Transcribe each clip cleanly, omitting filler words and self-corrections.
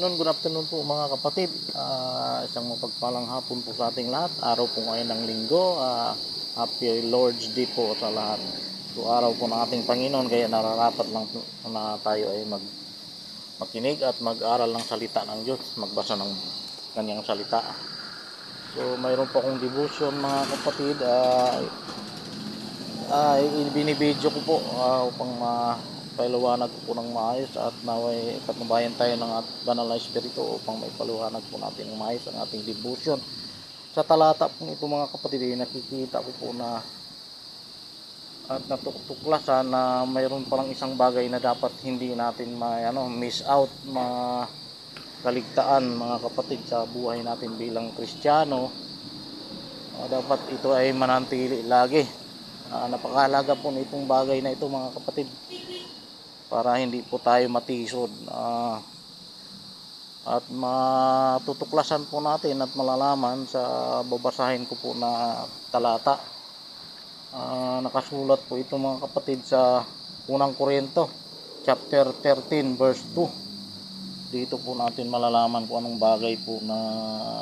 Good afternoon po mga kapatid. Isang mapagpalang hapon po sa ating lahat. Araw po ngayon ng linggo. Happy Lord's Day po sa lahat. So araw po ng ating Panginoon, kaya nararapat lang po na tayo ay makinig at mag-aral ng salita ng Diyos, magbasa ng kanyang salita. So mayroon po akong devotion mga kapatid. Binibidyo ko po upang paliwanag po ng maayos at naway patnubayan tayo ng banal na espiritu upang may paliwanag po natin ng maayos ang ating devotion. Sa talata po ito mga kapatid, nakikita ko po na at natutuklasan na mayroon palang isang bagay na dapat hindi natin miss out, kaligtaan mga kapatid sa buhay natin bilang Kristiyano. Dapat ito ay manatili lagi. Napakahalaga po nitong bagay na ito mga kapatid, para hindi po tayo matisod at matutuklasan po natin at malalaman sa babasahin ko po na talata. Nakasulat po ito mga kapatid sa unang Korinto chapter 13 verse 2. Dito po natin malalaman kung anong bagay po na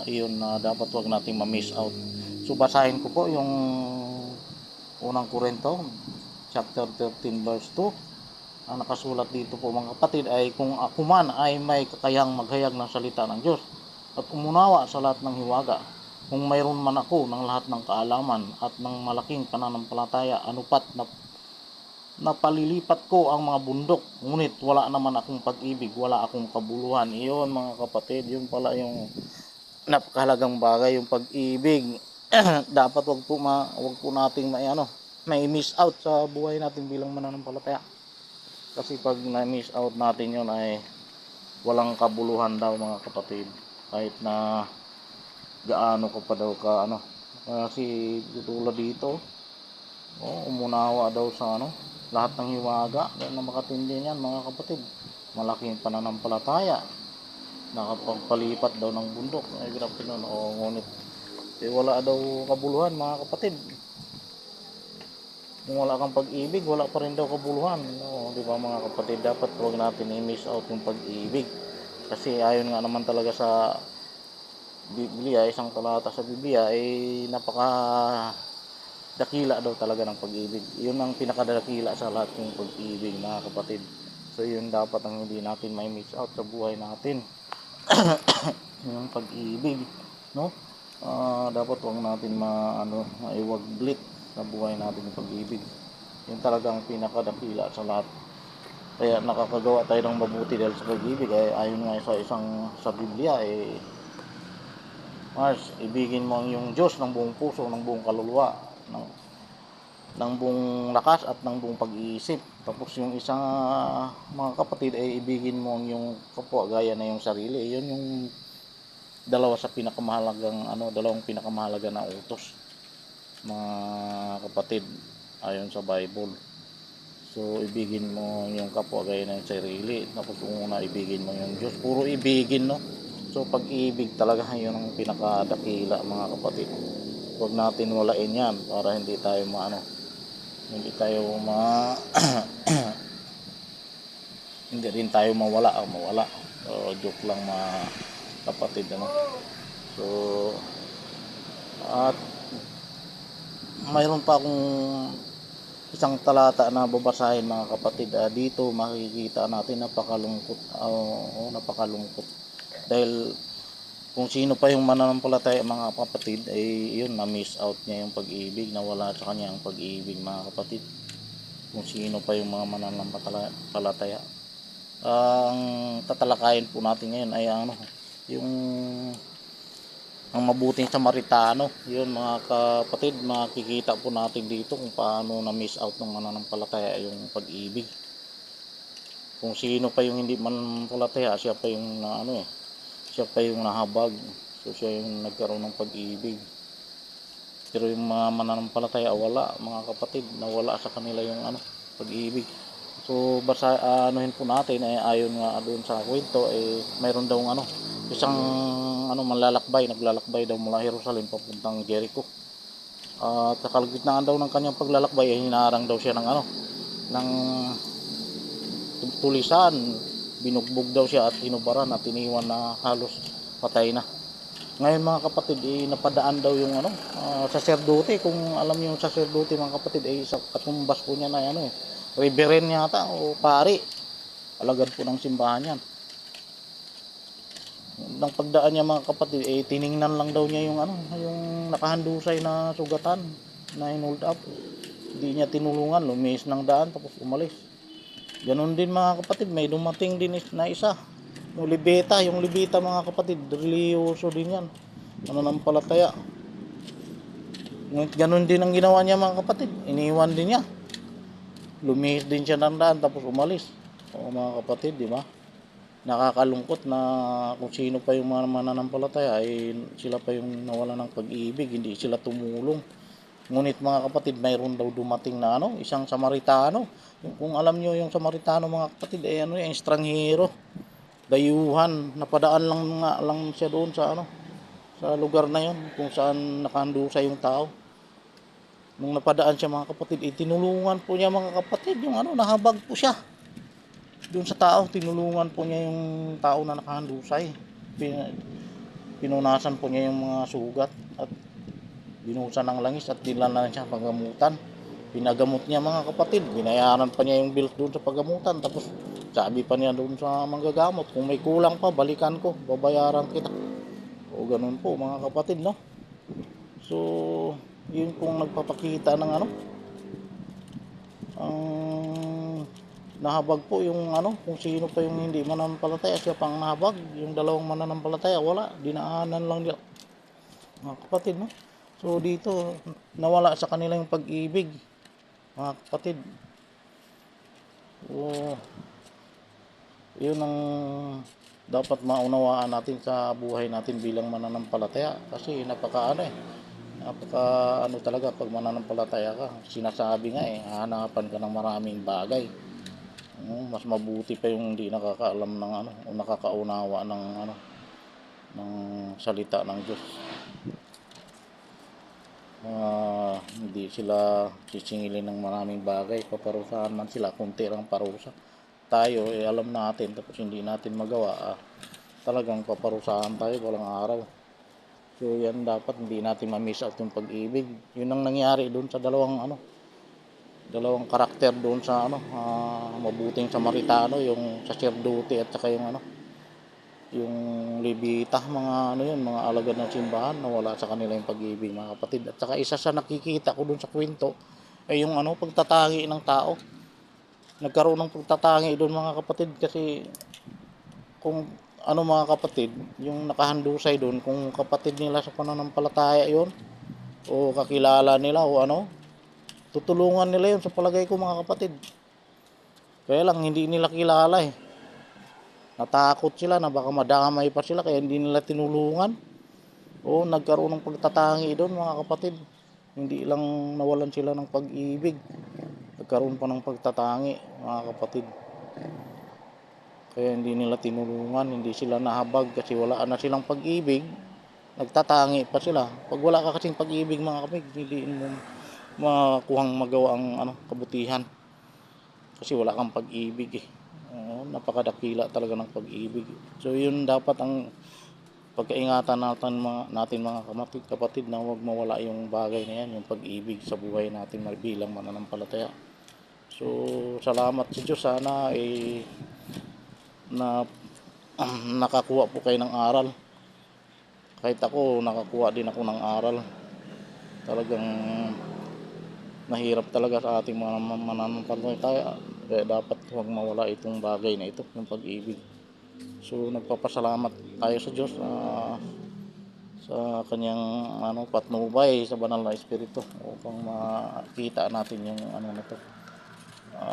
iyon na dapat wag nating ma-miss out. So basahin ko po yung unang Korinto chapter 13 verse 2. Ang nakasulat dito po mga kapatid ay, kung ako man ay may kakayahang maghayag ng salita ng Diyos at umunawa sa lahat ng hiwaga, kung mayroon man ako ng lahat ng kaalaman at ng malaking pananampalataya, anupat na palilipat ko ang mga bundok, ngunit wala naman akong pag-ibig, wala akong kabuluhan. Iyon mga kapatid, yun pala yung napakahalagang bagay, yung pag-ibig. Dapat wag po nating may miss out sa buhay natin bilang mananampalataya. Kasi pag na-miss out natin yun ay walang kabuluhan daw mga kapatid. Kahit na gaano ka pa daw ka kasi tulad dito, umunawa daw sa lahat ng hiwaga. Yan na makatindi niyan mga kapatid. Malaking pananampalataya, nakapagpalipat daw ng bundok. Ay grabe nun. Ngunit wala daw kabuluhan mga kapatid. Kung wala kang pag-ibig, wala pa rin daw kabuluhan. Di ba mga kapatid, dapat huwag natin i-miss out yung pag-ibig. Kasi ayon nga naman talaga sa Biblia, isang talata sa Biblia ay napakadakila daw talaga ng pag-ibig. Yun ang pinakadakila sa lahat, yung pag-ibig mga kapatid. So yun dapat ang hindi natin may miss out sa buhay natin. Yung pag-ibig, no? Dapat huwag natin maiwaglit sa buhay natin yung pag-ibig. Yun talagang pinakadakila sa lahat. Kaya nakakagawa tayo ng mabuti dahil sa pag-ibig. Ayon nga sa Biblia, ibigin mo ang iyong Diyos ng buong puso, ng buong kaluluwa, ng buong lakas at ng buong pag-iisip. Tapos yung isang mga kapatid ay ibigin mo ang iyong kapwa gaya na yung sarili. Yun yung dalawang pinakamahalaga na utos mga kapatid ayon sa Bible. So ibigin mo yung kapwa gaya ng sarili, tapos una ibigin mo yung Diyos. Puro ibigin, no? So pag-ibig talaga yun ang pinakadakila mga kapatid. Huwag natin walain yan para hindi tayo hindi rin tayo mawala. So, joke lang mga kapatid, So at mayroon pa akong isang talata na babasahin mga kapatid. Dito makikita natin napakalungkot. Dahil kung sino pa yung mananampalataya mga kapatid, ay yun, na-miss out niya yung pag-ibig, nawala sa kanya ang pag-ibig mga kapatid. Kung sino pa yung mga mananampalataya. Ang tatalakayin po natin ngayon ay yung ang mabuting Samaritano. Yun mga kapatid, makikita po natin dito kung paano na-miss out ng mananampalataya yung pag-ibig. Kung sino pa yung hindi mananampalataya, siya pa yung nahabag. So siya yung nagkaroon ng pag-ibig. Pero yung mga mananampalataya wala mga kapatid, nawala sa kanila yung pag-ibig. So anuhin po natin ayon nga doon sa kwento, mayroon daw isang naglalakbay daw mula Jerusalem papuntang Jericho. At sa kalagitnaan daw ng kanyang paglalakbay ay hinaharang daw siya ng tulisan. binugbog daw siya at hinubaran at iniwan na halos patay na. Ngayon mga kapatid, napadaan daw yung saserdote. Kung alam niyo yung saserdote mga kapatid, sa katumbas po niya na reverend yata o pari. Alagad po ng simbahan yan. Nang pagdaan niya mga kapatid, tiningnan lang daw niya yung yung nakahandusay na sugatan na hold up. Hindi niya tinulungan, lumihis ng daan tapos umalis. Ganon din mga kapatid, may dumating din na isa. Yung libita mga kapatid, religyoso din yan. Mananampalataya. Ganon din ang ginawa niya mga kapatid, iniwan din niya. Lumihis din siya ng daan tapos umalis. O mga kapatid, di ba? Nakakalungkot na kung sino pa yung mga mananampalataya ay sila pa yung nawala ng pag-ibig, hindi sila tumulong. Ngunit mga kapatid, mayroon daw dumating na isang Samaritano. Kung alam niyo yung Samaritano mga kapatid, yung estranghero, dayuhan, napadaan lang siya doon sa sa lugar na yon kung saan nakahandusay yung tao. Nung napadaan siya mga kapatid, tinulungan po niya mga kapatid yung nahabag po siya doon sa tao. Tinulungan po niya yung tao na nakahandusay. Pinunasan po niya yung mga sugat at binuhusan ng langis at dinala siya pagamutan. Pinagamot niya mga kapatid, binayaran pa niya yung bills doon sa pagamutan. Tapos sabi pa niya doon sa manggagamot, kung may kulang pa, balikan ko, babayaran kita. O ganun po mga kapatid, no? So yun pong nagpapakita ng ang nahabag po yung kung sino pa yung hindi mananampalataya, siya pang nahabag. Yung dalawang mananampalataya, wala, dinaanan lang nila mga kapatid, no? So dito nawala sa kanila yung pag-ibig mga kapatid. So yun ang dapat maunawaan natin sa buhay natin bilang mananampalataya, kasi napaka talaga pag mananampalataya ka. Sinasabi nga hahanapan ka ng maraming bagay. Mas mabuti pa yung hindi nakakaalam ng o nakakaunawa ng salita ng Diyos. Hindi sila sisingilin ng maraming bagay, paparusahan man sila, kunti lang parusa. Tayo alam natin tapos hindi natin magawa, talagang paparusahan tayo walang araw. So yan, dapat hindi natin ma-miss out yung pag-ibig. Yun ang nangyari doon sa dalawang karakter doon sa mabuting Samaritano, yung sacerdote at saka yung libita, mga alagad ng simbahan, nawala sa kanila yung pag-ibig mga kapatid. At saka isa sa nakikita ko doon sa kwento ay yung pagtatangi ng tao. Nagkaroon ng pagtatangi doon mga kapatid, kasi kung mga kapatid, yung nakahandusay doon, kung kapatid nila sa pananampalataya yon o kakilala nila o tutulungan nila yun sa palagay ko mga kapatid. Kaya lang hindi nila kilala natakot sila na baka madamay pa sila, kaya hindi nila tinulungan. O nagkaroon ng pagtatangi doon mga kapatid. Hindi lang nawalan sila ng pag-ibig, nagkaroon pa ng pagtatangi mga kapatid. Kaya hindi nila tinulungan, hindi sila nahabag kasi wala na silang pag-ibig. Nagtatangi pa sila. Pag wala ka kasing pag-ibig mga kapatid, hindi mo makuhang magawa ang kabutihan, kasi wala kang pag-ibig napakadakila talaga ng pag-ibig. So yun dapat ang pagkaingatan natin mga kapatid, na huwag mawala yung bagay na yan, yung pag-ibig sa buhay natin bilang mananampalataya. So salamat sa Diyos, sana na nakakuha po kayo ng aral. Kahit ako, nakakuha din ako ng aral. Talagang mahirap talaga sa ating mga mananampalataya, kaya dapat huwag mawala itong bagay na ito, yung pag-ibig. So nagpapasalamat tayo sa Diyos sa kanyang patnubay sa banal na espiritu upang makita natin yung na to,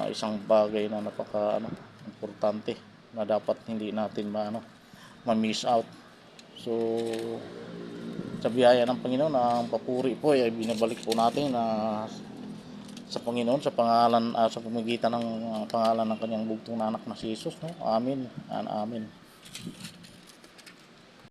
isang bagay na napaka importante na dapat hindi natin ma-miss out. So sa biyaya ng Panginoon, ang papuri po ay binabalik po natin sa Panginoon sa pangalan sa pamamagitan ng pangalan ng kanyang bugtong na anak na si Jesus, no? Amen and amen.